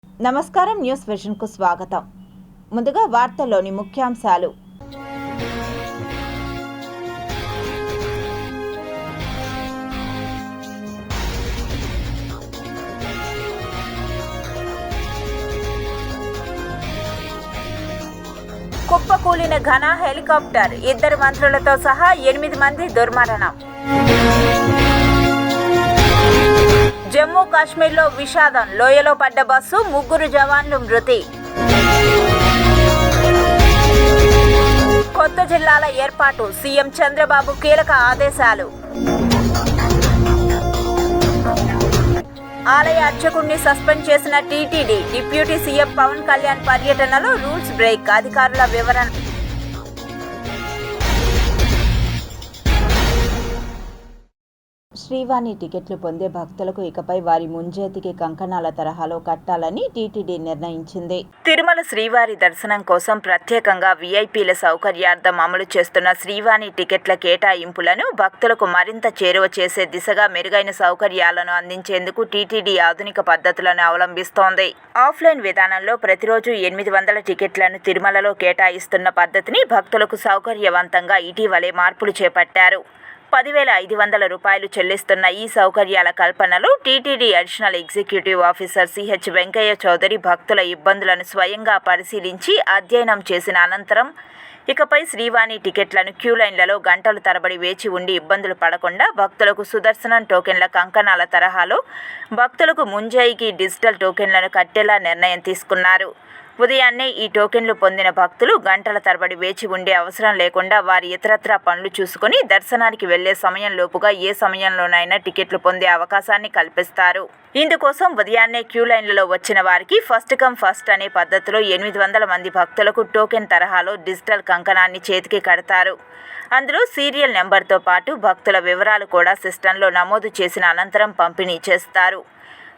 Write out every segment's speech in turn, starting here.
నమస్కారం, news vision కు స్వాగతం. ముందుగా వార్తల్లోని ముఖ్యాంశాలు. కుప్పకూలిన ఘన హెలికాప్టర్, 2 మంత్రులతో సహా 8 మంది దుర్మరణం. జమ్మూ కాశ్మీర్లో విషాదం, లోయలో పడ్డ బస్సు, 3 జవాన్లు మృతి. కొత్త జిల్లాల ఏర్పాటు, సీఎం చంద్రబాబు కీలక ఆదేశాలు. ఆలయ అర్చకుడిని సస్పెండ్ చేసిన TTD, deputy CM Pawan Kalyan పర్యటనలో రూల్స్ బ్రేక్, అధికారుల వివరణ. శ్రీవాణి టికెట్లు పొందే భక్తులకు ఇకపై వారి ముంజేతికి కంకణాల తరహాలో కట్టాలని టీటీడీ నిర్ణయించింది. తిరుమల శ్రీవారి దర్శనం కోసం ప్రత్యేకంగా వీఐపీల సౌకర్యార్థం అమలు చేస్తున్న శ్రీవాణి టికెట్ల కేటాయింపులను భక్తులకు మరింత చేరువ చేసే దిశగా మెరుగైన సౌకర్యాలను అందించేందుకు టీటీడీ ఆధునిక పద్ధతులను అవలంబిస్తోంది. ఆఫ్లైన్ విధానంలో ప్రతిరోజు 800 టికెట్లను తిరుమలలో కేటాయిస్తున్న పద్ధతిని భక్తులకు సౌకర్యవంతంగా ఇటీవలే మార్పులు చేపట్టారు. 10,500 రూపాయలు చెల్లిస్తున్న ఈ సౌకర్యాల కల్పనలో TTD additional executive officer CH Venkaiah Chowdary భక్తుల ఇబ్బందులను స్వయంగా పరిశీలించి అధ్యయనం చేసిన అనంతరం ఇకపై శ్రీవాణి టికెట్లను క్యూలైన్లలో గంటలు తరబడి వేచి ఉండి ఇబ్బందులు పడకుండా భక్తులకు సుదర్శనం టోకెన్ల కంకణాల తరహాలో భక్తులకు ముంజాయికి డిజిటల్ టోకెన్లను కట్టేలా నిర్ణయం తీసుకున్నారు. ఉదయాన్నే ఈ టోకెన్లు పొందిన భక్తులు గంటల తరబడి వేచి ఉండే అవసరం లేకుండా వారి ఇతరత్రా పనులు చూసుకుని దర్శనానికి వెళ్లే సమయంలోపుగా ఏ సమయంలోనైనా టికెట్లు పొందే అవకాశాన్ని కల్పిస్తారు. ఇందుకోసం ఉదయాన్నే క్యూ లైన్లలో వచ్చిన వారికి ఫస్ట్ కమ్ ఫస్ట్ అనే పద్ధతిలో 800 మంది భక్తులకు టోకెన్ తరహాలో డిజిటల్ కంకణాన్ని చేతికి కడతారు. అందులో సీరియల్ నెంబర్తో పాటు భక్తుల వివరాలు కూడా సిస్టంలో నమోదు చేసిన అనంతరం పంపిణీ చేస్తారు.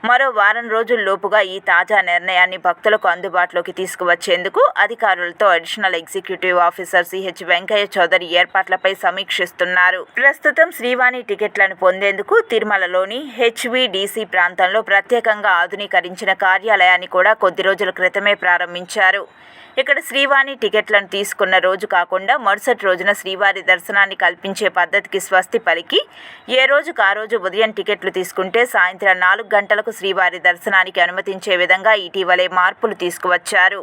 మరో వారం రోజుల్లోపుగా ఈ తాజా నిర్ణయాన్ని భక్తులకు అందుబాటులోకి తీసుకువచ్చేందుకు అధికారులతో additional executive officer CH Venkaiah Chowdary ఏర్పాట్లపై సమీక్షిస్తున్నారు. ప్రస్తుతం శ్రీవాణి టికెట్లను పొందేందుకు తిరుమలలోని హెచ్వీడీసీ ప్రాంతంలో ప్రత్యేకంగా ఆధునీకరించిన కార్యాలయాన్ని కూడా కొద్ది రోజుల క్రితమే ప్రారంభించారు. ఇక్కడ శ్రీవాణి టికెట్లను తీసుకున్న రోజు కాకుండా మరుసటి రోజున శ్రీవారి దర్శనాన్ని కల్పించే పద్ధతికి స్వస్తి పలికి ఏ రోజుకు ఆ రోజు ఉదయం టికెట్లు తీసుకుంటే సాయంత్రం 4 గంటలకు శ్రీవారి దర్శనానికి అనుమతించే విధంగా ఇటీవలే మార్పులు తీసుకువచ్చారు.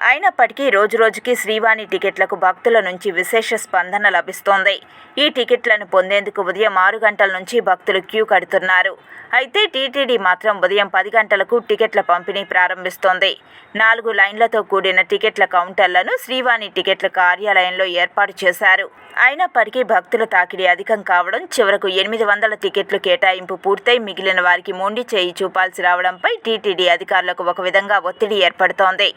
అయినప్పటికీ రోజురోజుకి శ్రీవాణి టికెట్లకు భక్తుల నుంచి విశేష స్పందన లభిస్తోంది. ఈ టికెట్లను పొందేందుకు ఉదయం 6 గంటల నుంచి భక్తులు క్యూ కడుతున్నారు. అయితే టీటీడీ మాత్రం ఉదయం 10 గంటలకు టికెట్ల పంపిణీ ప్రారంభిస్తోంది. 4 లైన్లతో కూడిన టికెట్ల కౌంటర్లను శ్రీవాణి టికెట్ల కార్యాలయంలో ఏర్పాటు చేశారు. అయినప్పటికీ భక్తుల తాకిడి అధికం కావడం, చివరకు 800 టికెట్లు కేటాయింపు పూర్తయి మిగిలిన వారికి మొండి చేయి చూపాల్సి రావడంపై టీటీడీ అధికారులకు ఒక విధంగా ఒత్తిడి ఏర్పడుతోంది.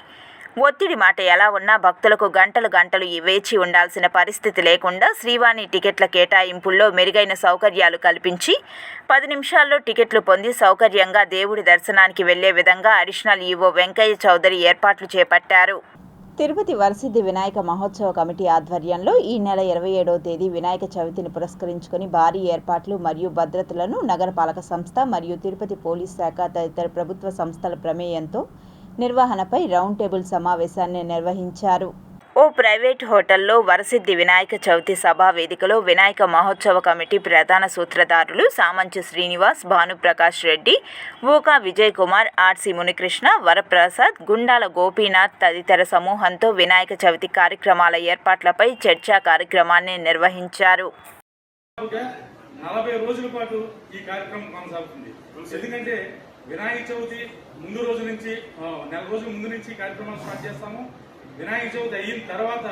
ఒత్తిడి మాట ఎలా ఉన్నా భక్తులకు గంటలు వేచి ఉండాల్సిన పరిస్థితి లేకుండా శ్రీవాణి టికెట్ల కేటాయింపుల్లో మెరుగైన సౌకర్యాలు కల్పించి 10 నిమిషాల్లో టికెట్లు పొంది సౌకర్యంగా దేవుడి దర్శనానికి వెళ్లే విధంగా అడిషనల్ ఈవో వెంకయ్య చౌదరి ఏర్పాట్లు చేపట్టారు. తిరుపతి వరసిద్ధి వినాయక మహోత్సవ కమిటీ ఆధ్వర్యంలో ఈ నెల 27వ తేదీ వినాయక చవితిని పురస్కరించుకుని భారీ ఏర్పాట్లు మరియు భద్రతలను నగరపాలక సంస్థ మరియు తిరుపతి పోలీస్ శాఖ తదితర ప్రభుత్వ సంస్థల ప్రమేయంతో నిర్వహణపై రౌండ్ టేబుల్ సమావేశాన్ని నిర్వహించారు. ఓ ప్రైవేట్ హోటల్లో వరసిద్ధి వినాయక చవితి సభా వేదికలో వినాయక మహోత్సవ కమిటీ ప్రధాన సూత్రధారులు సామంచి శ్రీనివాస్, భానుప్రకాష్ రెడ్డి, ఊకా విజయ్ కుమార్, ఆర్సి మునికృష్ణ, వరప్రసాద్, గుండాల గోపీనాథ్ తదితర సమూహంతో వినాయక చవితి కార్యక్రమాల ఏర్పాట్లపై చర్చా కార్యక్రమాన్ని నిర్వహించారు. 40 రోజుల పాటు ఈ కార్యక్రమం కొనసాగుతుంది. ఎందుకంటే వినాయక చవితి ముందు రోజు నుంచి నెల రోజుల ముందు నుంచి కార్యక్రమాలు స్టార్ట్ చేస్తాము. వినాయక చవితి అయిన తర్వాత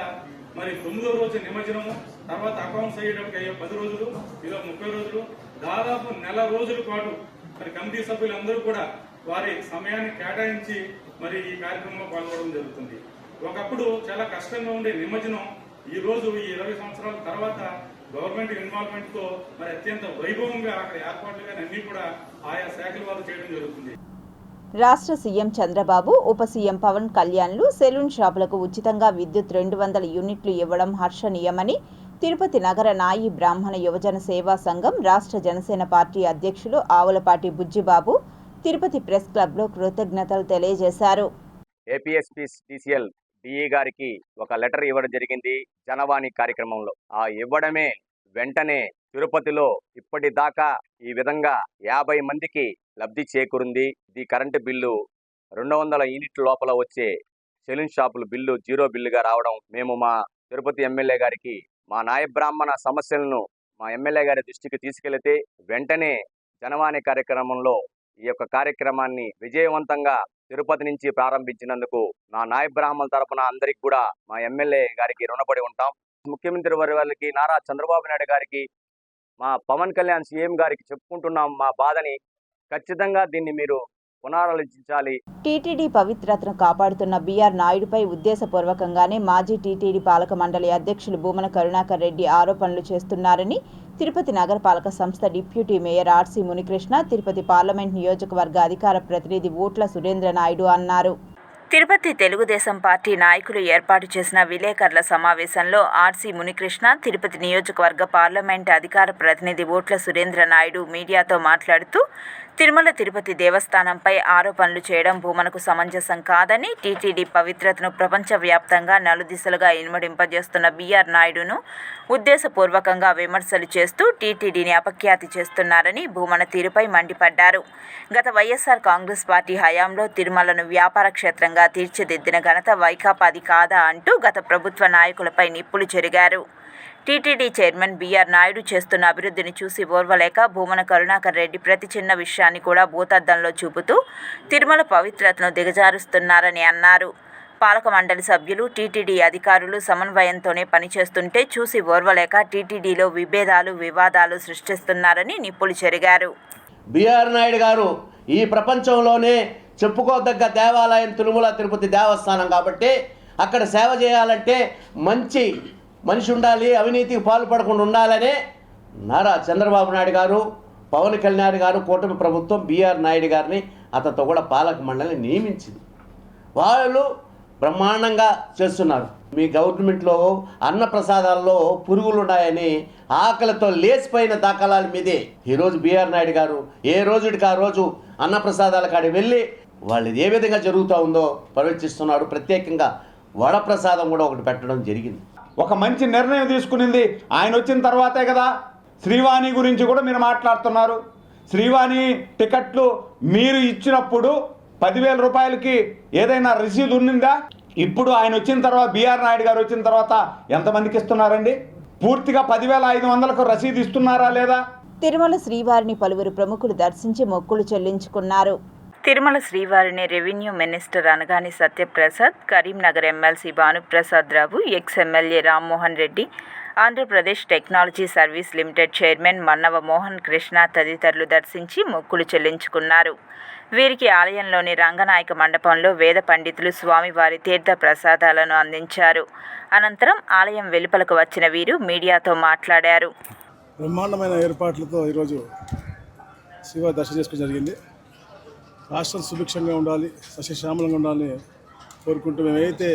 మరి 9వ రోజు నిమజ్జనము, తర్వాత అకౌంట్స్ అయ్యేటప్పుడు అయ్యే 10 రోజులు, ఇలా 30 రోజులు, దాదాపు నెల రోజుల పాటు మరి కమిటీ సభ్యులందరూ కూడా వారి సమయాన్ని కేటాయించి మరి ఈ కార్యక్రమంలో పాల్గొనడం జరుగుతుంది. ఒకప్పుడు చాలా కష్టంగా ఉండే నిమజ్జనం ఈ రోజు ఈ 20 సంవత్సరాల తర్వాత గవర్నమెంట్ ఇన్వాల్వ్మెంట్ తో మరి అత్యంత వైభవంగా అక్కడ ఏర్పాట్లు కానీ అన్ని కూడా ఆయా శాఖల వారు చేయడం జరుగుతుంది. రాష్ట్ర సీఎం చంద్రబాబు, ఉప సీఎం పవన్ కళ్యాణ్లు సెలూన్ షాపులకు ఉచితంగా విద్యుత్ 200 యూనిట్లు ఇవ్వడం హర్షణీయమని తిరుపతి నగర నాయి బ్రాహ్మణ యువజన సేవా సంఘం రాష్ట్ర జనసేన పార్టీ అధ్యక్షులు ఆవులపాటి బుజ్జిబాబు తిరుపతి ప్రెస్ క్లబ్లో కృతజ్ఞతలు తెలియజేశారు. ఏపీఎస్పీ టీసీఎల్ డిఈ గారికి ఒక లెటర్ ఇవ్వడం జరిగింది జనవాణి కార్యక్రమంలో. ఆ ఇవ్వడమే వెంటనే తిరుపతిలో ఇప్పటిదాకా ఈ విధంగా 50 మందికి లబ్ధి చేకూరింది. ఈ కరెంటు బిల్లు 200 యూనిట్ల లోపల వచ్చే సెలూన్ షాపుల బిల్లు 0 బిల్లుగా రావడం, మేము మా తిరుపతి ఎమ్మెల్యే గారికి మా నాయ బ్రాహ్మణ సమస్యలను మా ఎమ్మెల్యే గారి దృష్టికి తీసుకెళ్తే వెంటనే జనవాణి కార్యక్రమంలో ఈ యొక్క కార్యక్రమాన్ని విజయవంతంగా తిరుపతి నుంచి ప్రారంభించినందుకు నా నాయ బ్రాహ్మణుల తరపున అందరికి కూడా మా ఎమ్మెల్యే గారికి రుణపడి ఉంటాం. ముఖ్యమంత్రి వారికి నారా చంద్రబాబు నాయుడు గారికి మా పవన్ కళ్యాణ్ సీఎం గారికి చెప్పుకుంటున్నాం మా బాధని. ఖచ్చితంగా దీన్ని మీరు పునరాలోచించాలి. టీటీడీ పవిత్రతను కాపాడుతున్న బీఆర్ నాయుడుపై ఉద్దేశపూర్వకంగానే మాజీ టీటీడీ పాలక మండలి అధ్యక్షులు భూమన కరుణాకర్ రెడ్డి ఆరోపణలు చేస్తున్నారని తిరుపతి నగరపాలక సంస్థ deputy mayor RC Munikrishna, Tirupati parliament నియోజకవర్గ అధికార ప్రతినిధి ఊట్ల సురేంద్ర నాయుడు అన్నారు. తిరుపతి తెలుగుదేశం పార్టీ నాయకులు ఏర్పాటు చేసిన విలేకరుల సమావేశంలో ఆర్సీ మునికృష్ణ, తిరుపతి నియోజకవర్గ పార్లమెంట్ అధికార ప్రతినిధి ఊట్ల సురేంద్ర నాయుడు మీడియాతో మాట్లాడుతూ తిరుమల తిరుపతి దేవస్థానంపై ఆరోపణలు చేయడం భూమనకు సమంజసం కాదని, టీటీడీ పవిత్రతను ప్రపంచవ్యాప్తంగా నలుదిశలుగా ఇనుమడింపజేస్తున్న బీఆర్ నాయుడును ఉద్దేశపూర్వకంగా విమర్శలు చేస్తూ టీటీడీని అపఖ్యాతి చేస్తున్నారని భూమన తీరుపై మండిపడ్డారు. గత వైఎస్ఆర్ కాంగ్రెస్ పార్టీ హయాంలో తిరుమలను వ్యాపార క్షేత్రంగా తీర్చిదిద్దిన ఘనత వైకాపాది కాదా అంటూ గత ప్రభుత్వ నాయకులపై నిప్పులు చెరిగారు. టీటీడీ చైర్మన్ బీఆర్ నాయుడు చేస్తున్న అభివృద్ధిని చూసి ఓర్వలేక భూమన కరుణాకర్ రెడ్డి ప్రతి చిన్న విషయాన్ని కూడా భూతద్దంలో చూపుతూ తిరుమల పవిత్రతను దిగజారుస్తున్నారని అన్నారు. పాలక మండలి సభ్యులు, టీటీడీ అధికారులు సమన్వయంతోనే పనిచేస్తుంటే చూసి ఓర్వలేక టీటీడీలో విభేదాలు, వివాదాలు సృష్టిస్తున్నారని నిప్పులు చెరిగారు. బీఆర్ నాయుడు గారు ఈ ప్రపంచంలోనే చెప్పుకోదగ్గ దేవాలయం తిరుమల తిరుపతి దేవస్థానం కాబట్టి అక్కడ సేవ చేయాలంటే మంచి మనిషి ఉండాలి, అవినీతికి పాల్పడకుండా ఉండాలనే నారా చంద్రబాబు నాయుడు గారు, పవన్ కళ్యాణ్ గారు, కూటమి ప్రభుత్వం బీఆర్ నాయుడు గారిని అతనితో కూడా పాలక మండలిని నియమించింది. వాళ్ళు బ్రహ్మాండంగా చేస్తున్నారు. మీ గవర్నమెంట్లో అన్నప్రసాదాల్లో పురుగులు ఉన్నాయని ఆకలితో లేచిపోయిన దాఖలాల మీదే ఈరోజు బీఆర్ నాయుడు గారు ఏ రోజుకి ఆ రోజు అన్నప్రసాదాల కాడికి వెళ్ళి వాళ్ళు ఏ విధంగా జరుగుతూ ఉందో పర్యవేక్షిస్తున్నాడు. ప్రత్యేకంగా వడప్రసాదం కూడా ఒకటి పెట్టడం జరిగింది. ఒక మంచి నిర్ణయం తీసుకునింది ఆయన వచ్చిన తర్వాతే కదా. శ్రీవాణి గురించి కూడా మీరు మాట్లాడుతున్నారు. శ్రీవాణి టికెట్లు మీరు ఇచ్చినప్పుడు 10,000 రూపాయలకి ఏదైనా రసీదు ఉన్నిందా? ఇప్పుడు ఆయన వచ్చిన తర్వాత, బీఆర్ నాయుడు గారు వచ్చిన తర్వాత ఎంతమందికి ఇస్తున్నారండి? పూర్తిగా 10,500కు రసీదు ఇస్తున్నారా లేదా? తిరుమల శ్రీవారిని పలువురు ప్రముఖులు దర్శించి మొక్కులు చెల్లించుకున్నారు. తిరుమల శ్రీవారిని revenue minister Anagani Satyaprasad, Karimnagar MLC Bhanuprasad Rao, ex MLA Rammohan Reddy, Andhra Pradesh technology service limited chairman Mannava Mohan Krishna తదితరులు దర్శించి మొక్కులు చెల్లించుకున్నారు. వీరికి ఆలయంలోని రంగనాయక మండపంలో వేద పండితులు స్వామివారి తీర్థ ప్రసాదాలను అందించారు. అనంతరం ఆలయం వెలుపలకు వచ్చిన వీరు మీడియాతో మాట్లాడారు. బ్రహ్మాండమైన ఏర్పాట్లతో ఈరోజు శివ దర్శనం చేసుకోవడం జరిగింది. రాష్ట్రం సుభిక్షంగా ఉండాలి, సస్యశ్యామలంగా ఉండాలని కోరుకుంటూ మేము ఏదైతే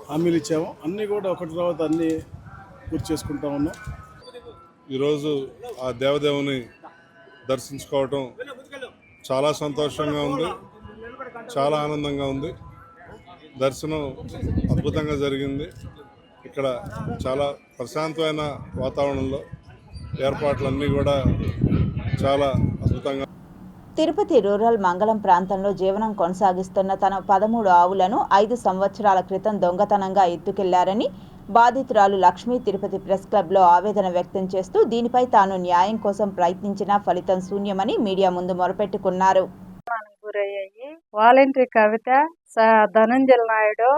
హామీలు ఇచ్చామో అన్నీ కూడా ఒకటి తర్వాత అన్నీ పూర్తి చేసుకుంటా ఉన్నాం. ఈరోజు ఆ దేవదేవుని దర్శించుకోవటం చాలా సంతోషంగా ఉంది, చాలా ఆనందంగా ఉంది. దర్శనం అద్భుతంగా జరిగింది. ఇక్కడ చాలా ప్రశాంతమైన వాతావరణంలో ఏర్పాట్లన్నీ కూడా చాలా అద్భుతంగా. తిరుపతి రూరల్ మంగళం ప్రాంతంలో జీవనం కొనసాగిస్తున్న తన 13 ఆవులను 5 సంవత్సరాల క్రితం దొంగతనంగా ఎత్తుకెళ్లారని బాధితురాలు లక్ష్మి తిరుపతి ప్రెస్ క్లబ్లో ఆవేదన వ్యక్తం చేస్తూ దీనిపై తాను న్యాయం కోసం ప్రయత్నించినా ఫలితం శూన్యమని మీడియా ముందు మొరపెట్టుకున్నారు. వాలంటరీ కవిత, ధనంజయ నాయుడు,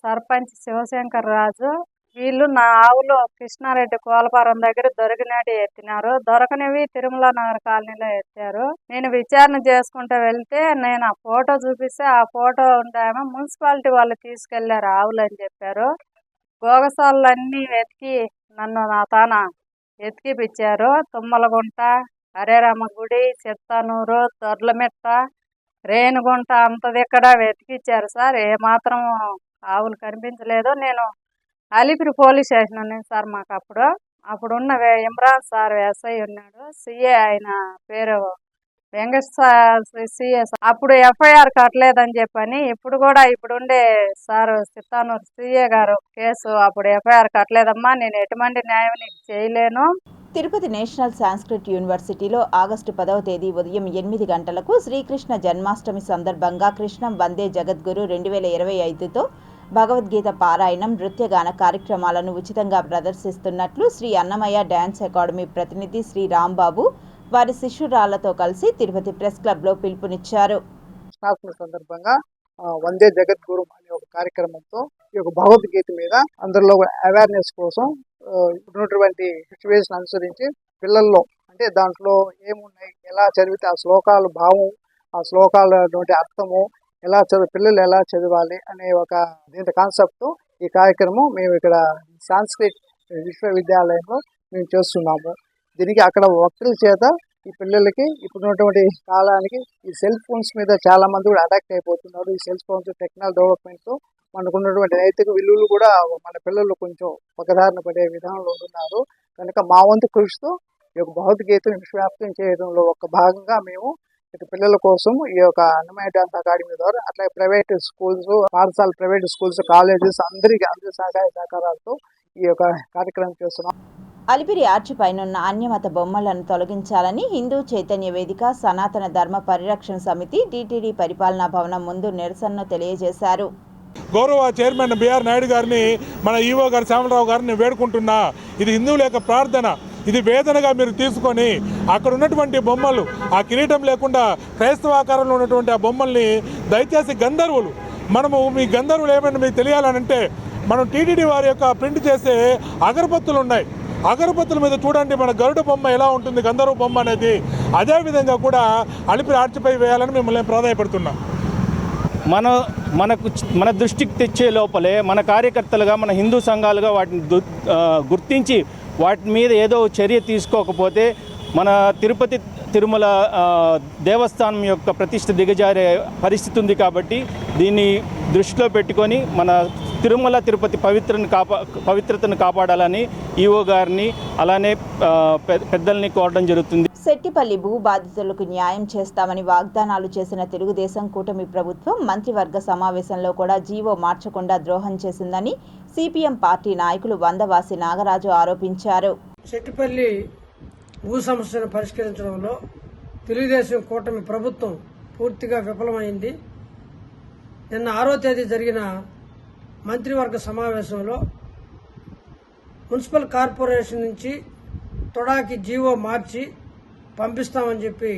సర్పంచ్ శివశంకర్ రాజు వీళ్ళు నా ఆవులు కృష్ణారెడ్డి కోలపారం దగ్గర దొరికినట్టు ఎత్తినారు. దొరకనివి తిరుమల నగర్ కాలనీలో ఎత్తారు. నేను విచారణ చేసుకుంటూ వెళ్తే నేను ఆ ఫోటో చూపిస్తే ఆ ఫోటో ఉండామో మున్సిపాలిటీ వాళ్ళు తీసుకెళ్లారు ఆవులు అని చెప్పారు. గోగసాలన్నీ వెతికి నన్ను నా తాన ఎతికిపిచ్చారు. తుమ్మలగుంట, హరేరామ గుడి, చిత్తానూరు, దొర్లమెట్ట, రేణుగుంట అంతది ఇక్కడ వెతికిచ్చారు సార్. ఏమాత్రం ఆవులు కనిపించలేదు. నేను అలిపిరి పోలీస్ స్టేషన్ ఉన్నాను సార్. మాకు అప్పుడున్న ఇమ్రాన్ సార్ ఎస్ఐ ఉన్నాడు, సిఏ ఆయన పేరు వెంకటేశ్వర సిఎస్ అప్పుడు ఎఫ్ఐఆర్ కట్టలేదని చెప్పని ఇప్పుడు కూడా ఇప్పుడుండే సార్ సిత్తానూరు సిఏ గారు కేసు అప్పుడు ఎఫ్ఐఆర్ కట్టలేదమ్మా, నేను ఎటువంటి న్యాయం నీకు చేయలేను. తిరుపతి నేషనల్ సాంస్క్రిట్ యూనివర్సిటీలో ఆగస్టు 10వ తేదీ ఉదయం 8 గంటలకు శ్రీకృష్ణ జన్మాష్టమి సందర్భంగా కృష్ణం వందే జగద్గురు 2025తో భగవద్గీత పారాయణం, నృత్యగాన కార్యక్రమాలను ఉచితంగా ప్రదర్శిస్తున్నట్లు శ్రీ అన్నమయ్య డ్యాన్స్ అకాడమీ ప్రతినిధి శ్రీ రాంబాబు వారి శిష్యురాళ్లతో కలిసి తిరుపతి ప్రెస్ క్లబ్లో పిలుపునిచ్చారు. సందర్భంగా వందే జగద్గురు అనే ఒక కార్యక్రమంతో ఈ యొక్క భగవద్గీత మీద అందరిలో అవేర్నెస్ కోసం ఉన్నటువంటి సిచ్యువేషన్ అనుసరించి పిల్లల్లో అంటే దాంట్లో ఏమున్నాయి, ఎలా చదివితే ఆ శ్లోకాల భావం, ఆ శ్లోకాల అర్థము ఎలా పిల్లలు ఎలా చదవాలి అనే ఒక దీంతో కాన్సెప్ట్ ఈ కార్యక్రమం మేము ఇక్కడ సాంస్క్రిట్ విశ్వవిద్యాలయంలో మేము చేస్తున్నాము. దీనికి అక్కడ వక్తుల చేత ఈ పిల్లలకి ఇప్పుడున్నటువంటి కాలానికి ఈ సెల్ ఫోన్స్ మీద చాలా మంది కూడా అటాక్ట్ అయిపోతున్నారు. ఈ సెల్ ఫోన్స్ టెక్నాలజీ డెవలప్మెంట్తో మనకున్నటువంటి నైతిక విలువలు కూడా మన పిల్లలు కొంచెం ఒకదారిన పడే విధానంలో ఉంటున్నారు. కనుక మా వంతు కృషితో ఈ యొక్క భగవద్గీతను విశ్వవ్యాప్తం చేయడంలో ఒక భాగంగా మేము ఇక పిల్లల కోసం ఈ యొక్క అన్నమయ్య డ్యాన్స్ అకాడమీ ద్వారా అట్లా ప్రైవేట్ స్కూల్స్, పాఠశాల ప్రైవేట్ స్కూల్స్, కాలేజెస్ అందరి సహాయ సహకారాలతో ఈ యొక్క కార్యక్రమం చేస్తున్నాం. అలిపిరి ఆర్చి పైనున్న అన్యమత బొమ్మలను తొలగించాలని హిందూ చైతన్య వేదిక, సనాతన ధర్మ పరిరక్షణ సమితి టీటీడీ పరిపాలనా భవనం ముందు నిరసనను తెలియజేశారు. గౌరవ చైర్మన్ బిఆర్ నాయుడు గారిని, మన ఈవో గారు శ్యామలరావు గారిని వేడుకుంటున్నా, ఇది హిందువుల యొక్క ప్రార్థన, ఇది వేదనగా మీరు తీసుకొని అక్కడ ఉన్నటువంటి బొమ్మలు, ఆ కిరీటం లేకుండా క్రైస్తవ ఆకారంలో ఉన్నటువంటి ఆ బొమ్మల్ని దయచేసి గంధర్వులు, మనము మీ గంధర్వులు ఏమైనా మీకు తెలియాలనంటే మనం టీటీడీ వారి యొక్క ప్రింట్ చేసే అగరబత్తులు ఉన్నాయి, అగరబత్తుల మీద చూడండి మన గరుడ బొమ్మ ఎలా ఉంటుంది, గంధర్వ బొమ్మ అనేది అదేవిధంగా కూడా అలిపిరి ఆర్చిపై వేయాలని మిమ్మల్ని ప్రాధాయపడుతున్నాం. మన దృష్టికి తెచ్చే లోపలే మన కార్యకర్తలుగా, మన హిందూ సంఘాలుగా వాటిని గుర్తించి వాటి మీద ఏదో చర్య తీసుకోకపోతే మన తిరుపతి తిరుమల దేవస్థానం యొక్క ప్రతిష్ఠ దిగజారే పరిస్థితి ఉంది. కాబట్టి దీన్ని దృష్టిలో పెట్టుకొని మన తిరుమల తిరుపతి పవిత్రతను కాపాడాలని ఈవో గారిని అలానే పెద్దల్ని కోరడం జరుగుతుంది. సెట్టిపల్లి భూ బాధితులకు న్యాయం చేస్తామని వాగ్దానాలు చేసిన తెలుగుదేశం కూటమి ప్రభుత్వం మంత్రివర్గ సమావేశంలో కూడా జీవో మార్చకుండా ద్రోహం చేసిందని సిపిఎం పార్టీ నాయకులు వందవాసి నాగరాజు ఆరోపించారు. సెట్టిపల్లి భూ సమస్యను పరిష్కరించడంలో తెలుగుదేశం కూటమి ప్రభుత్వం పూర్తిగా విఫలమైంది. నిన్న 6వ తేదీ జరిగిన మంత్రివర్గ సమావేశంలో మున్సిపల్ కార్పొరేషన్ నుంచి తొడాకి జీవో మార్చి పంపిస్తామని చెప్పి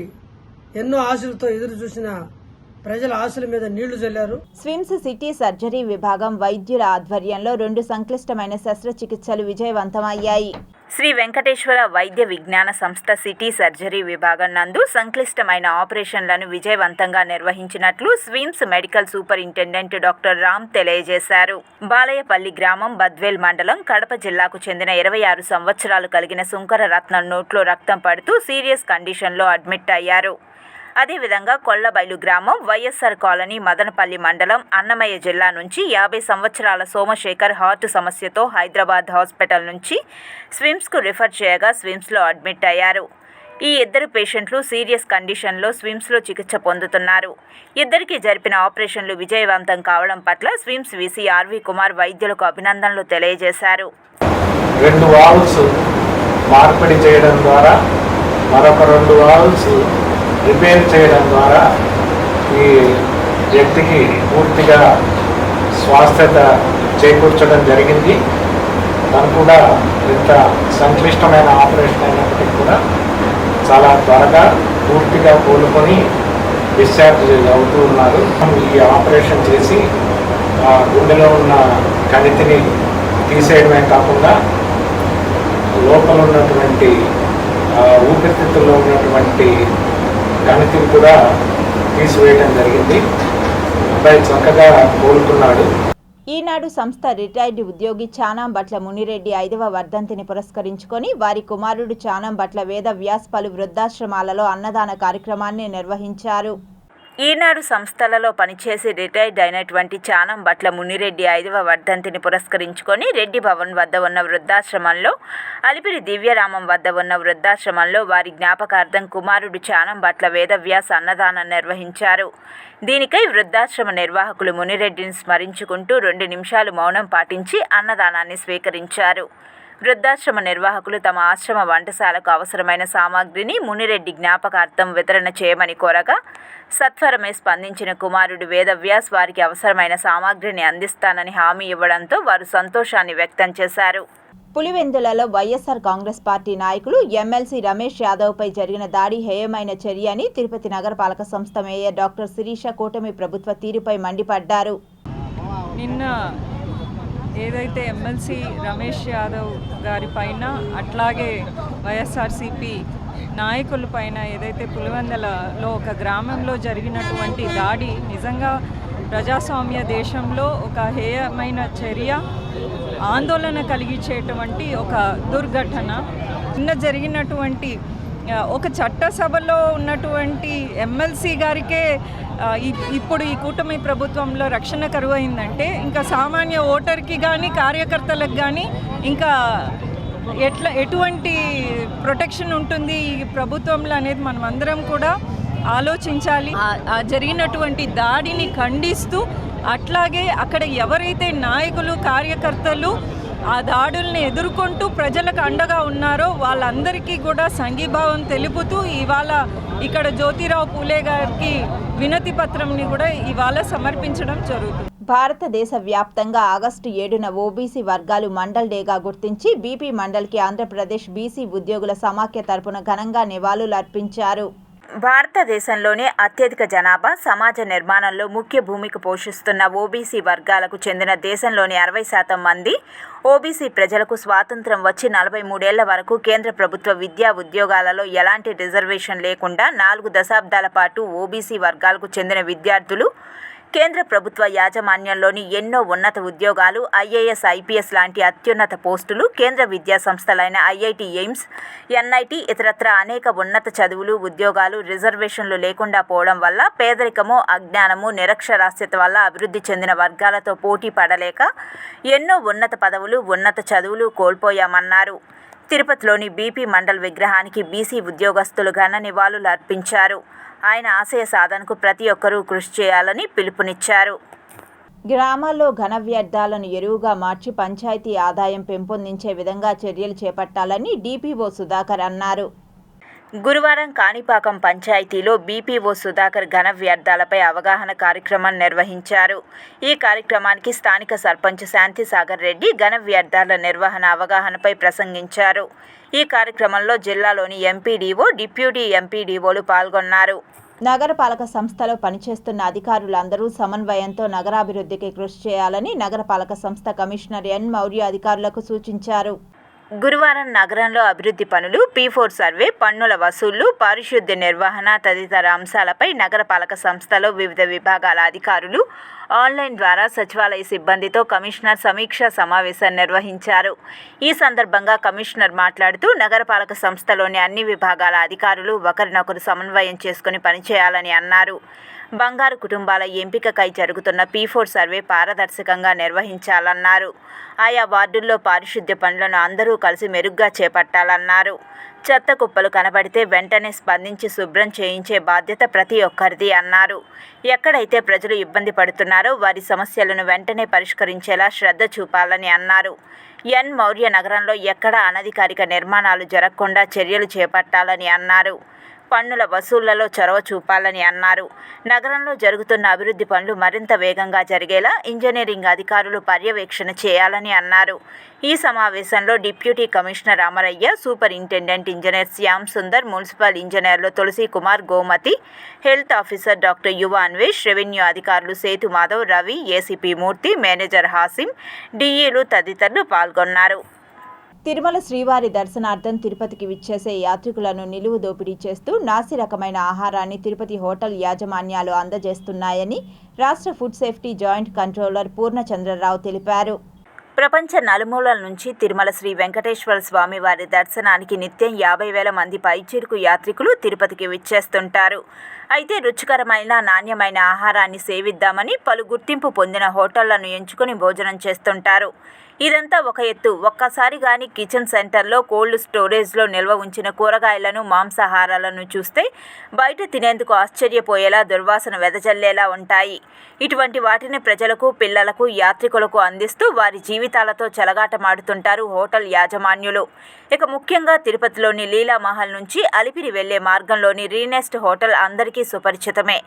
ఎన్నో ఆశలతో ఎదురు చూసిన ప్రజల ఆశల మీద నీళ్లు చల్లారు. స్విమ్స్ సిటీ సర్జరీ విభాగం వైద్యుల ఆధ్వర్యంలో 2 సంక్లిష్టమైన శస్త్రచికిత్సలు విజయవంతమయ్యాయి. శ్రీ వెంకటేశ్వర వైద్య విజ్ఞాన సంస్థ సిటీ సర్జరీ విభాగం నందు సంక్లిష్టమైన ఆపరేషన్లను విజయవంతంగా నిర్వహించినట్లు SVIMS medical superintendent doctor Ram తెలియజేశారు. బాలయపల్లి గ్రామం, బద్వేల్ మండలం, కడప జిల్లాకు చెందిన 26 సంవత్సరాలు కలిగిన సుంకర రత్నం నోట్లో రక్తం పడుతూ సీరియస్ కండిషన్లో అడ్మిట్ అయ్యారు. అదేవిధంగా కొల్లబైలు గ్రామం, వైఎస్ఆర్ కాలనీ, మదనపల్లి మండలం, అన్నమయ్య జిల్లా నుంచి 50 సంవత్సరాల సోమశేఖర్ హార్ట్ సమస్యతో హైదరాబాద్ హాస్పిటల్ నుంచి స్విమ్స్కు రిఫర్ చేయగా స్విమ్స్లో అడ్మిట్ అయ్యారు. ఈ 2 పేషెంట్లు సీరియస్ కండిషన్లో స్విమ్స్లో చికిత్స పొందుతున్నారు. ఇద్దరికి జరిపిన ఆపరేషన్లు విజయవంతం కావడం పట్ల స్విమ్స్ వీసీ ఆర్వి కుమార్ వైద్యులకు అభినందనలు తెలియజేశారు. 2 వాల్వ్స్ మార్పిడి చేయడం ద్వారా మరొక 2 వాల్వ్స్ రిపేర్ చేయడం ద్వారా ఈ వ్యక్తికి పూర్తిగా స్వాస్థ్యత చేకూర్చడం జరిగింది. తను కూడా ఇంత సంక్లిష్టమైన ఆపరేషన్ అయినప్పటికీ కూడా చాలా త్వరగా పూర్తిగా కోలుకొని డిశ్చార్జ్ అవుతూ ఉన్నారు. ఈ ఆపరేషన్ చేసి ఆ గుండెలో ఉన్న కణితిని తీసేయడమే కాకుండా లోపల ఉన్నటువంటి ఊపిరితిత్తుల్లో ఉన్నటువంటి కణితిని కూడా తీసివేయడం జరిగింది. అబ్బాయి చక్కగా కోలుకున్నాడు. ఈనాడు సంస్థ రిటైర్డ్ ఉద్యోగి చానంబట్ల మునిరెడ్డి 5వ వర్ధంతిని పురస్కరించుకొని వారి కుమారుడు చానంబట్ల వేద వ్యాస్ పలు వృద్ధాశ్రమాలలో అన్నదాన కార్యక్రమాన్ని నిర్వహించారు. ఈనాడు సంస్థలలో పనిచేసి రిటైర్డ్ అయినటువంటి చానం భట్ల మునిరెడ్డి 5వ వర్ధంతిని పురస్కరించుకొని రెడ్డి భవన్ వద్ద ఉన్న వృద్ధాశ్రమంలో, అలిపిరి దివ్యరామం వద్ద ఉన్న వృద్ధాశ్రమంలో వారి జ్ఞాపకార్థం కుమారుడు చానం భట్ల వేదవ్యాస్ అన్నదానం నిర్వహించారు. దీనికై వృద్ధాశ్రమ నిర్వాహకులు మునిరెడ్డిని స్మరించుకుంటూ 2 నిమిషాలు మౌనం పాటించి అన్నదానాన్ని స్వీకరించారు. వృద్ధాశ్రమ నిర్వాహకులు తమ ఆశ్రమ వంటశాలకు అవసరమైన సామాగ్రిని మునిరెడ్డి జ్ఞాపకార్థం వితరణ చేయమని కోరగా సత్వరమే స్పందించిన కుమారుడు వేదవ్యాస్ వారికి అవసరమైన సామాగ్రిని అందిస్తానని హామీ ఇవ్వడంతో వారు సంతోషాన్ని వ్యక్తం చేశారు. పులివెందులలో వైఎస్ఆర్ కాంగ్రెస్ పార్టీ నాయకులు ఎమ్మెల్సీ రమేష్ యాదవ్పై జరిగిన దాడి హేయమైన చర్య అని తిరుపతి నగరపాలక సంస్థ మేయర్ డాక్టర్ శిరీష కూటమి ప్రభుత్వ తీరుపై మండిపడ్డారు. నిన్న ఏదైతే ఎమ్మెల్సీ రమేష్ యాదవ్ గారి పైన అట్లాగే వైఎస్ఆర్సీపీ నాయకుల పైన ఏదైతే పులివెందులలో ఒక గ్రామంలో జరిగినటువంటి దాడి నిజంగా ప్రజాస్వామ్య దేశంలో ఒక హేయమైన చర్య, ఆందోళన కలిగించేటువంటి ఒక దుర్ఘటన. నిన్న జరిగినటువంటి ఒక చట్టసభలో ఉన్నటువంటి ఎమ్మెల్సీ గారికే ఇప్పుడు ఈ కూటమి ప్రభుత్వంలో రక్షణ కరువైందంటే ఇంకా సామాన్య ఓటర్కి కానీ కార్యకర్తలకు కానీ ఇంకా ఎటువంటి ప్రొటెక్షన్ ఉంటుంది ఈ ప్రభుత్వంలో అనేది మనం అందరం కూడా ఆలోచించాలి. జరిగినటువంటి దాడిని ఖండిస్తూ అట్లాగే అక్కడ ఎవరైతే నాయకులు కార్యకర్తలు ఆ దాడుల్ని ఎదుర్కొంటూ ప్రజలకు అండగా ఉన్నారో వాళ్ళందరికీ కూడా సంఘీభావం తెలుపుతూ ఇవాళ ఇక్కడ జ్యోతిరావు పూలే గారికి వినతి పత్రంని కూడా ఇవాళ సమర్పించడం జరుగుతుంది. భారతదేశ వ్యాప్తంగా ఆగస్టు 7న ఓబీసీ వర్గాలు మండల్ డేగా గుర్తించి బీపీ మండల్కి ఆంధ్రప్రదేశ్ బీసీ ఉద్యోగుల సమాఖ్య తరపున ఘనంగా నివాళులు అర్పించారు. భారతదేశంలోనే అత్యధిక జనాభా సమాజ నిర్మాణంలో ముఖ్య భూమిక పోషిస్తున్న ఓబీసీ వర్గాలకు చెందిన దేశంలోని 60% మంది ఓబీసీ ప్రజలకు స్వాతంత్రం వచ్చి 43 ఏళ్ల వరకు కేంద్ర ప్రభుత్వ విద్యా ఉద్యోగాలలో ఎలాంటి రిజర్వేషన్ లేకుండా 4 దశాబ్దాల పాటు ఓబీసీ వర్గాలకు చెందిన విద్యార్థులు కేంద్ర ప్రభుత్వ యాజమాన్యంలోని ఎన్నో ఉన్నత ఉద్యోగాలు, ఐఏఎస్, ఐపీఎస్ లాంటి అత్యున్నత పోస్టులు, కేంద్ర విద్యా సంస్థలైన ఐఐటి, ఎయిమ్స్, ఎన్ఐటి, ఇతరత్ర అనేక ఉన్నత చదువులు, ఉద్యోగాలు రిజర్వేషన్లు లేకుండా పోవడం వల్ల పేదరికము, అజ్ఞానము, నిరక్షరాస్యత వల్ల అభివృద్ధి చెందిన వర్గాలతో పోటీ పడలేక ఎన్నో ఉన్నత పదవులు, ఉన్నత చదువులు కోల్పోయామన్నారు. తిరుపతిలోని బీపీ మండల్ విగ్రహానికి బీసీ ఉద్యోగస్తులు ఘన నివాళులు అర్పించారు. ఆయన ఆశయ సాధనకు ప్రతి ఒక్కరూ కృషి చేయాలని పిలుపునిచ్చారు. గ్రామాల్లో ఘన వ్యర్థాలను ఎరువుగా మార్చి పంచాయతీ ఆదాయం పెంపొందించే విధంగా చర్యలు చేపట్టాలని డిపిఓ సుధాకర్ అన్నారు. గురువారం కాణిపాకం పంచాయతీలో బీపీఓ సుధాకర్ ఘన వ్యర్థాలపై అవగాహన కార్యక్రమం నిర్వహించారు. ఈ కార్యక్రమానికి స్థానిక సర్పంచ్ శాంతిసాగర్ రెడ్డి ఘన వ్యర్థాల నిర్వహణ అవగాహనపై ప్రసంగించారు. ఈ కార్యక్రమంలో జిల్లాలోని ఎంపీడీఓ, డిప్యూటీ ఎంపీడీఓలు పాల్గొన్నారు. నగరపాలక సంస్థలో పనిచేస్తున్న అధికారులందరూ సమన్వయంతో నగరాభివృద్ధికి కృషి చేయాలని నగరపాలక సంస్థ కమిషనర్ ఎన్ మౌర్య అధికారులకు సూచించారు. గురువారం నగరంలో అభివృద్ధి పనులు, P4 సర్వే, పన్నుల వసూళ్లు, పారిశుద్ధ్య నిర్వహణ తదితర అంశాలపై నగరపాలక సంస్థలో వివిధ విభాగాల అధికారులు ఆన్లైన్ ద్వారా సచివాలయ సిబ్బందితో కమిషనర్ సమీక్షా సమావేశం నిర్వహించారు. ఈ సందర్భంగా కమిషనర్ మాట్లాడుతూ నగరపాలక సంస్థలోని అన్ని విభాగాల అధికారులు ఒకరినొకరు సమన్వయం చేసుకుని పనిచేయాలని అన్నారు. బంగారు కుటుంబాల ఎంపికకై జరుగుతున్న P4 సర్వే పారదర్శకంగా నిర్వహించాలన్నారు. ఆయా వార్డుల్లో పారిశుద్ధ్య పనులను అందరూ కలిసి మెరుగ్గా చేపట్టాలన్నారు. చెత్త కుప్పలు కనబడితే వెంటనే స్పందించి శుభ్రం చేయించే బాధ్యత ప్రతి ఒక్కరిది అన్నారు. ఎక్కడైతే ప్రజలు ఇబ్బంది పడుతున్నారో వారి సమస్యలను వెంటనే పరిష్కరించేలా శ్రద్ధ చూపాలని అన్నారు. ఎన్ మౌర్య నగరంలో ఎక్కడా అనధికారిక నిర్మాణాలు జరగకుండా చర్యలు చేపట్టాలని అన్నారు. పన్నుల వసూళ్లలో చొరవ చూపాలని అన్నారు. నగరంలో జరుగుతున్న అభివృద్ధి పనులు మరింత వేగంగా జరిగేలా ఇంజనీరింగ్ అధికారులు పర్యవేక్షణ చేయాలని అన్నారు. ఈ సమావేశంలో deputy commissioner Amaraiah, superintendent engineer Shyam Sundar, municipal ఇంజనీర్లు Tulasi Kumar, Gomathi, health officer doctor Yuva Anvesh, revenue అధికారులు సేతు మాధవ్, రవి, ఏసీపీ మూర్తి, మేనేజర్ హాసిం, డిఈలు తదితరులు పాల్గొన్నారు. తిరుమల శ్రీవారి దర్శనార్థం తిరుపతికి విచ్చేసే యాత్రికులను నిలువు దోపిడీ చేస్తూ నాసి రకమైన ఆహారాన్ని తిరుపతి హోటల్ యాజమాన్యాలు అందజేస్తున్నాయని రాష్ట్ర food safety joint controller Purnachandrarao తెలిపారు. ప్రపంచ నలుమూలల నుంచి తిరుమల శ్రీ వెంకటేశ్వర స్వామి వారి దర్శనానికి నిత్యం 50,000 మంది పైచిలుకు యాత్రికులు తిరుపతికి విచ్చేస్తుంటారు. అయితే రుచికరమైన నాణ్యమైన ఆహారాన్ని సేవిద్దామని పలు గుర్తింపు పొందిన హోటళ్లను ఎంచుకుని భోజనం చేస్తుంటారు. ఇదంతా ఒక ఎత్తు. ఒక్కసారి గాని కిచెన్ సెంటర్లో కోల్డ్ స్టోరేజ్లో నిల్వ ఉంచిన కూరగాయలను, మాంసాహారాలను చూస్తే బయట తినేందుకు ఆశ్చర్యపోయేలా దుర్వాసన వెదజల్లేలా ఉంటాయి. ఇటువంటి వాటిని ప్రజలకు, పిల్లలకు, యాత్రికులకు అందిస్తూ వారి జీవితాలతో చెలగాటమాడుతుంటారు హోటల్ యాజమాన్యులు. ఇక ముఖ్యంగా తిరుపతిలోని లీలామహల్ నుంచి అలిపిరి వెళ్లే మార్గంలోని రీనెస్ట్ హోటల్ అందరికీ సుపరిచితమే.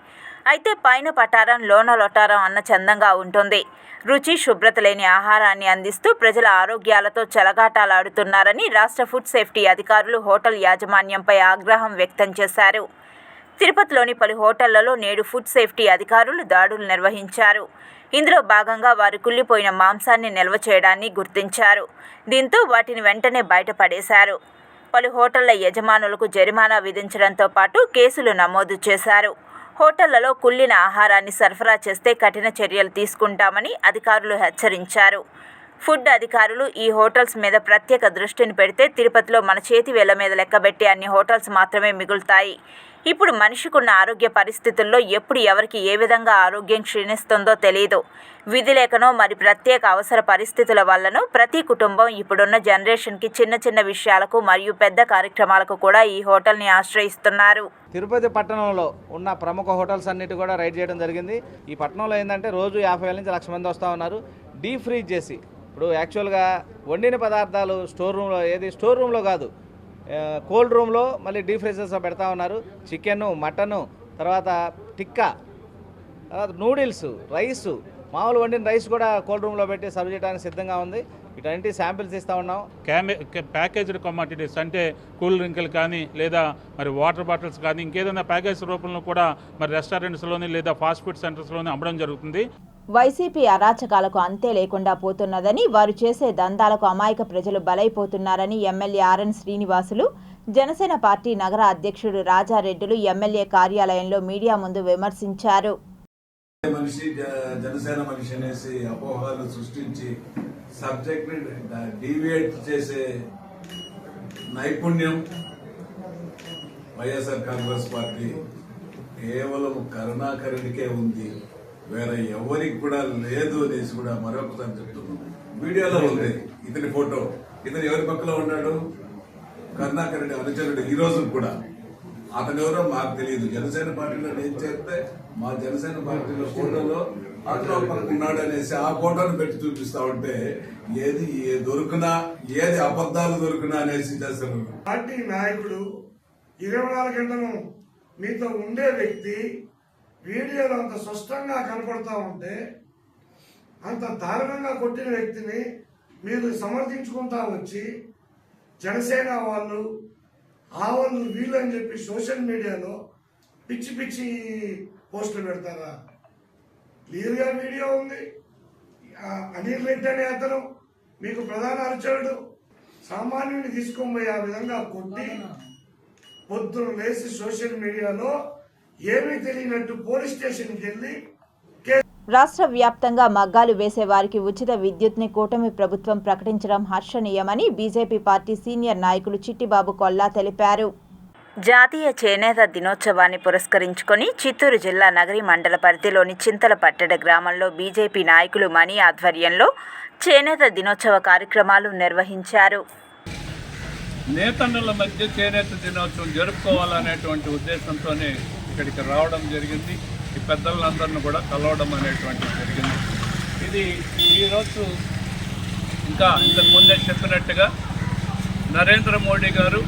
అయితే పైన పటారం లోన లొటారం అన్న చందంగా ఉంటుంది. రుచి, శుభ్రత లేని ఆహారాన్ని అందిస్తూ ప్రజల ఆరోగ్యాలతో చెలగాటాలాడుతున్నారని రాష్ట్ర ఫుడ్ సేఫ్టీ అధికారులు హోటల్ యాజమాన్యంపై ఆగ్రహం వ్యక్తం చేశారు. తిరుపతిలోని పలు హోటళ్లలో నేడు ఫుడ్ సేఫ్టీ అధికారులు దాడులు నిర్వహించారు. ఇందులో భాగంగా వారు కుళ్ళిపోయిన మాంసాన్ని నిల్వ చేయడాన్ని గుర్తించారు. దీంతో వాటిని వెంటనే బయటపడేశారు. పలు హోటళ్ల యజమానులకు జరిమానా విధించడంతో పాటు కేసులు నమోదు చేశారు. హోటళ్లలో కుళ్ళిన ఆహారాన్ని సరఫరా చేస్తే కఠిన చర్యలు తీసుకుంటామని అధికారులు హెచ్చరించారు. ఫుడ్ అధికారులు ఈ హోటల్స్ మీద ప్రత్యేక దృష్టిని పెడితే తిరుపతిలో మన చేతి వేళ్ల మీద లెక్కబెట్టే అన్ని హోటల్స్ మాత్రమే మిగులుతాయి. ఇప్పుడు మనిషికున్న ఆరోగ్య పరిస్థితుల్లో ఎప్పుడు ఎవరికి ఏ విధంగా ఆరోగ్యం క్షీణిస్తుందో తెలియదు. విధి లేకనో మరి ప్రత్యేక అవసర పరిస్థితుల వల్లనో ప్రతి కుటుంబం ఇప్పుడున్న జనరేషన్కి చిన్న చిన్న విషయాలకు మరియు పెద్ద కార్యక్రమాలకు కూడా ఈ హోటల్ని ఆశ్రయిస్తున్నారు. తిరుపతి పట్టణంలో ఉన్న ప్రముఖ హోటల్స్ అన్నిటి కూడా రైడ్ చేయడం జరిగింది. ఈ పట్టణంలో ఏంటంటే రోజు 50,000 నుంచి 1,00,000 మంది వస్తూ ఉన్నారు. డీప్ ఫ్రీజ్ చేసి ఇప్పుడు యాక్చువల్గా వండిన పదార్థాలు స్టోర్ రూమ్లో కాదు, కోల్డ్ రూమ్లో మళ్ళీ డీప్ ఫ్రీజర్స్లో పెడతా ఉన్నారు. చికెను, మటను, తర్వాత టిక్కా, తర్వాత నూడిల్స్, రైసు, మామూలు వండిన రైస్ కూడా కోల్డ్ రూమ్లో పెట్టి సర్వ్ చేయడానికి సిద్ధంగా ఉంది. ఇటువంటి శాంపిల్స్ ఇస్తూ ఉన్నాం. ప్యాకేజ్డ్ కమాడిటీస్ అంటే కూల్ డ్రింకులు కానీ లేదా మరి వాటర్ బాటిల్స్ కానీ ఇంకేదైనా ప్యాకేజ్ రూపంలో కూడా మరి రెస్టారెంట్స్లోని లేదా ఫాస్ట్ ఫుడ్ సెంటర్స్లోని అమ్మడం జరుగుతుంది. వైసీపీ అరాచకాలకు అంతే లేకుండా పోతున్నదని, వారు చేసే దందాలకు అమాయక ప్రజలు బలైపోతున్నారని MLA RN Srinivasulu, Janasena party నగర అధ్యక్షుడు రాజారెడ్డిలు ఎమ్మెల్యే కార్యాలయంలో మీడియా ముందు విమర్శించారు. జనసేన మనిషి అనేసి అపోహలు సృష్టించి సబ్జెక్ట్ డీవియేట్ చేసే నైపుణ్యం వైఎస్ఆర్ కాంగ్రెస్ పార్టీ కేవలం కరుణాకరునికే ఉంది, వేరే ఎవరికి కూడా లేదు అనేసి కూడా మరొకసారి చెప్తున్నాం. వీడియోలో ఉంది ఇతని ఫోటో. ఇతను ఎవరి పక్కలో ఉన్నాడు? కరుణాకరుని అనుచరుడు. ఈ రోజు కూడా అతను ఎవరో మాకు తెలియదు. జనసేన పార్టీలో నేను చేస్తే మా జనసేన పార్టీలో ఫోటోలో అతను ఉన్నాడు అనేసి ఆ ఫోటోను పెట్టి చూపిస్తా ఉంటే ఏది దొరుకునా, ఏది అబద్ధాలు దొరుకునా అనేసి చేస్తారు. పార్టీ నాయకుడు 24 గంటలు మీతో ఉండే వ్యక్తి వీడియోలో అంత స్పష్టంగా కనపడతా ఉంటే, అంత దారుణంగా కొట్టిన వ్యక్తిని మీరు సమర్థించుకుంటా వచ్చి జనసేన వాళ్ళు వాళ్ళు వీళ్ళు అని చెప్పి సోషల్ మీడియాలో పిచ్చి పిచ్చి పోస్టులు పెడతారా? క్లియర్గా వీడియో ఉంది. అనిల్ రెడ్డి అనే అతను మీకు ప్రధాన అనుచరుడు. సామాన్యుని తీసుకొని పోయి ఆ విధంగా కొట్టి పొద్దున లేచి సోషల్ మీడియాలో ఏమీ తెలియనట్టు పోలీస్ స్టేషన్కి వెళ్ళి రాష్ట్ర వ్యాప్తంగా మగ్గాలు వేసే వారికి ఉచిత విద్యుత్ని కూటమి ప్రభుత్వం ప్రకటించడం హర్షణీయమని బీజేపీ పార్టీ సీనియర్ నాయకులు చిట్టిబాబు కొల్లా తెలిపారు. జాతీయ చేనేత దినోత్సవాన్ని పురస్కరించుకొని చిత్తూరు జిల్లా నగరి మండల పరిధిలోని చింతలపట్టెడ గ్రామంలో బీజేపీ నాయకులు మణి ఆధ్వర్యంలో చేనేత దినోత్సవ కార్యక్రమాలు నిర్వహించారు. నేతన్నల మధ్య చేనేత దినోత్సవం జరుపుకోవాలనేటువంటి ఉద్దేశంతోనే ఇక్కడికి రావడం జరిగింది. ఈ పెద్దలందరినీ కూడా కలవడం అనేటువంటిది జరిగింది. ఇది ఈరోజు ఇంకా ఇంతకు ముందే చెప్పినట్టుగా నరేంద్ర మోడీ గారు,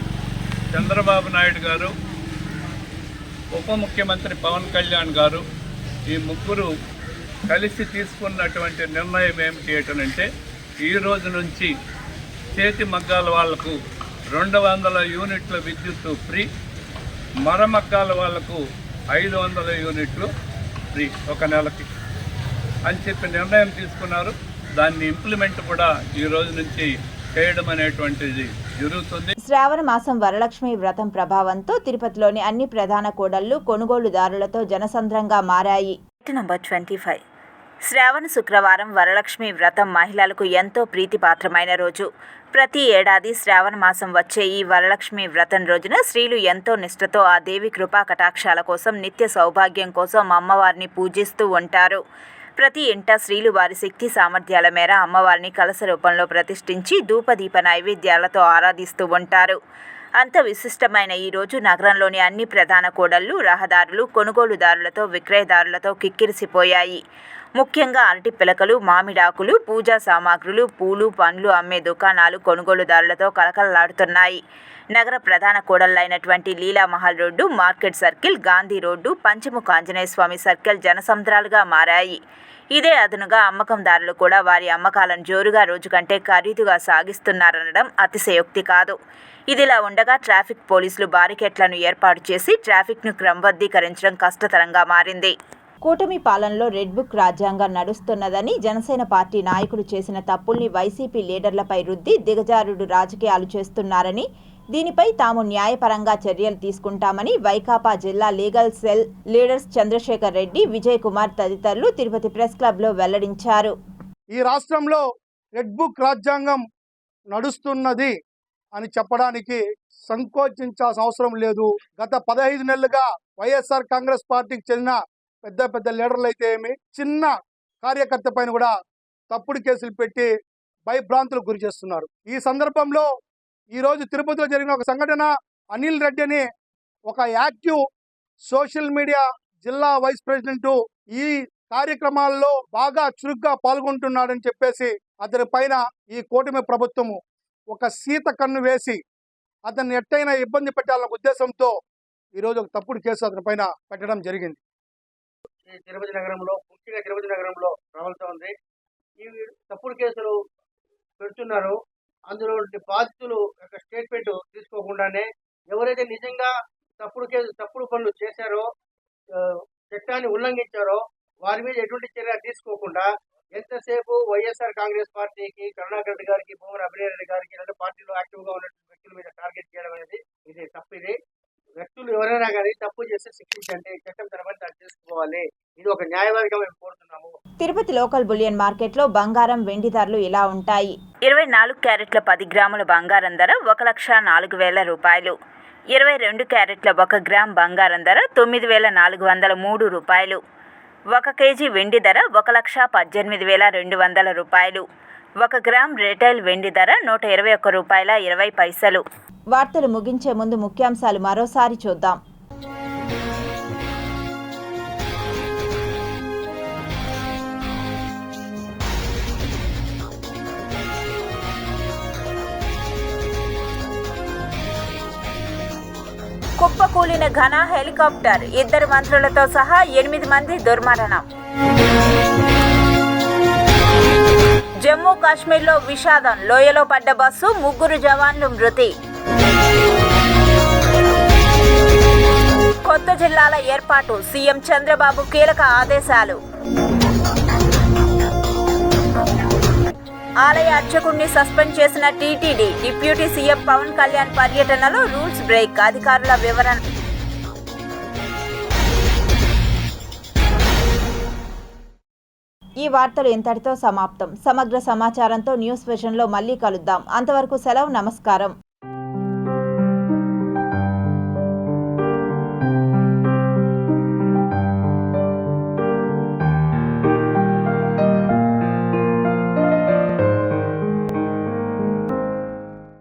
చంద్రబాబు నాయుడు గారు, ఉప ముఖ్యమంత్రి పవన్ కళ్యాణ్ గారు, ఈ ముగ్గురు కలిసి తీసుకున్నటువంటి నిర్ణయం ఏమిటి అంటే ఈ రోజు నుంచి చేతి మగ్గాల వాళ్లకు 200 యూనిట్ల విద్యుత్తు ఫ్రీ, మరమగ్గాల వాళ్లకు 500 యూనిట్లు ఫ్రీ ఒక నెలకి అని చెప్పి నిర్ణయం తీసుకున్నారు. దాన్ని ఇంప్లిమెంట్ కూడా ఈ రోజు నుంచి చేయడం అనేటువంటిది జరుగుతుంది. శ్రావణ మాసం వరలక్ష్మి వ్రతం ప్రభావంతో తిరుపతిలోని అన్ని ప్రధాన కూడళ్లు కొనుగోలుదారులతో జనసంద్రంగా మారాయి. నంబర్ 25 శ్రావణ శుక్రవారం వరలక్ష్మి వ్రతం మహిళలకు ఎంతో ప్రీతిపాత్రమైన రోజు. ప్రతి ఏడాది శ్రావణ మాసం వచ్చే ఈ వరలక్ష్మి వ్రతం రోజున స్త్రీలు ఎంతో నిష్ఠతో ఆ దేవి కృపా కటాక్షాల కోసం, నిత్య సౌభాగ్యం కోసం అమ్మవారిని పూజిస్తూ ఉంటారు. ప్రతి ఇంట స్త్రీలు వారి శక్తి సామర్థ్యాల మేర అమ్మవారిని కలశ రూపంలో ప్రతిష్ఠించి ధూపదీప నైవేద్యాలతో ఆరాధిస్తూ ఉంటారు. అంత విశిష్టమైన ఈ రోజు నగరంలోని అన్ని ప్రధాన కూడళ్లు, రహదారులు కొనుగోలుదారులతో, విక్రయదారులతో కిక్కిరిసిపోయాయి. ముఖ్యంగా అరటి పిలకలు, మామిడాకులు, పూజా సామాగ్రులు, పూలు, పండ్లు అమ్మే దుకాణాలు కొనుగోలుదారులతో కలకలలాడుతున్నాయి. నగర ప్రధాన కూడళ్లైనటువంటి Leelamahal road, market circle, Gandhi road, Panchamukha Anjaneya Swamy circle జనసముద్రాలుగా మారాయి. ఇదే అదనుగా అమ్మకందారులు కూడా వారి అమ్మకాలను జోరుగా రోజు కంటే ఖరీదుగా సాగిస్తున్నారనడం అతిశయోక్తి కాదు. ఇదిలా ఉండగా ట్రాఫిక్ పోలీసులు బారికేట్లను ఏర్పాటు చేసి ట్రాఫిక్ను క్రమబద్ధీకరించడం కష్టతరంగా మారింది. కూటమి పాలనలో రెడ్ బుక్ రాజ్యాంగం నడుస్తున్నదని, జనసేన పార్టీ నాయకులు చేసిన తప్పుల్ని వైసీపీ లీడర్లపై రుద్ది దిగజారుడు రాజకీయాలు చేస్తున్నారని, దీనిపై తాము న్యాయపరంగా చర్యలు తీసుకుంటామని వైకాపా జిల్లా legal cell leaders Chandrasekhar Reddy, Vijay Kumar తదితరులు తిరుపతి ప్రెస్ క్లబ్లో వెల్లడించారు. ఈ రాష్ట్రంలో రెడ్ బుక్ రాజ్యాంగం నడుస్తున్నది అని చెప్పడానికి సంకోచించాల్సిన అవసరం లేదు. గత 15 నెలలుగా వైఎస్ఆర్ కాంగ్రెస్ పార్టీకి చెందిన పెద్ద పెద్ద లీడర్లు అయితే ఏమి, చిన్న కార్యకర్త పైన కూడా తప్పుడు కేసులు పెట్టి భయభ్రాంతులకు గురి చేస్తున్నారు. ఈ సందర్భంలో ఈరోజు తిరుపతిలో జరిగిన ఒక సంఘటన, అనిల్ రెడ్డి అని ఒక యాక్టివ్ సోషల్ మీడియా జిల్లా వైస్ ప్రెసిడెంట్ ఈ కార్యక్రమాల్లో బాగా చురుగ్గా పాల్గొంటున్నాడని చెప్పేసి అతని పైన ఈ కూటమి ప్రభుత్వము ఒక సీత కన్ను వేసి అతన్ని ఎట్టయినా ఇబ్బంది పెట్టాలన్న ఉద్దేశంతో ఈరోజు ఒక తప్పుడు కేసు అతని పైన పెట్టడం జరిగింది. ఈ తిరుపతి నగరంలో, ముఖ్యంగా తిరుపతి నగరంలో ప్రబలుతూ ఉంది. ఈ తప్పుడు కేసులు పెడుతున్నారు. అందులో బాధితులు యొక్క స్టేట్మెంట్ తీసుకోకుండానే ఎవరైతే నిజంగా తప్పుడు పనులు చేశారో, చట్టాన్ని ఉల్లంఘించారో వారి మీద ఎటువంటి చర్య తీసుకోకుండా ఎంతసేపు వైఎస్ఆర్ కాంగ్రెస్ పార్టీకి, కరుణాకర్ రెడ్డి గారికి, భూమన అభినయ రెడ్డి గారికి, ఇలాంటి పార్టీలో యాక్టివ్గా ఉన్నటువంటి వ్యక్తుల మీద టార్గెట్ చేయడం అనేది ఇది తప్పు. ఇది వ్యక్తులు ఎవరైనా కానీ తప్పు చేస్తే శిక్షించండి, చట్టం తన పని తాను చేసుకోవాలి. ఇది ఒక న్యాయవాదిగా మేము కోరుతున్నాము. తిరుపతి లోకల్ బులియన్ మార్కెట్లో బంగారం, వెండి ధరలు ఇలా ఉంటాయి. 24 క్యారెట్ల 10 గ్రాముల బంగారం ధర 1,04,000 రూపాయలు. 22 క్యారెట్ల 1 గ్రామ్ బంగారం ధర 9,403 రూపాయలు. 1 కేజీ వెండి ధర 1,18,200 రూపాయలు. 1 గ్రామ్ రిటైల్ వెండి ధర 121 రూపాయల 20 పైసలు. వార్తలు ముగించే ముందు ముఖ్యాంశాలు మరోసారి చూద్దాం. కుప్పకూలిన ఘన హెలికాప్టర్, 2 మంత్రులతో సహా 8 మంది దుర్మరణం. జమ్మూ కాశ్మీర్లో విషాదం, లోయలో పడ్డ బస్సు, 3 జవాన్లు మృతి. కొత్త జిల్లాల ఏర్పాటు, సీఎం చంద్రబాబు కీలక ఆదేశాలు. ఆలయ అర్చకుడిని సస్పెండ్ చేసిన TTD, deputy CM Pawan Kalyan పర్యటనలో రూల్స్ బ్రేక్, అధికారుల వివరణ. ఈ వార్తలు ఇంతటితో సమాప్తం. సమగ్ర సమాచారంతో న్యూస్ విజన్లో మళ్ళీ కలుద్దాం. అంతవరకు సెలవు, నమస్కారం.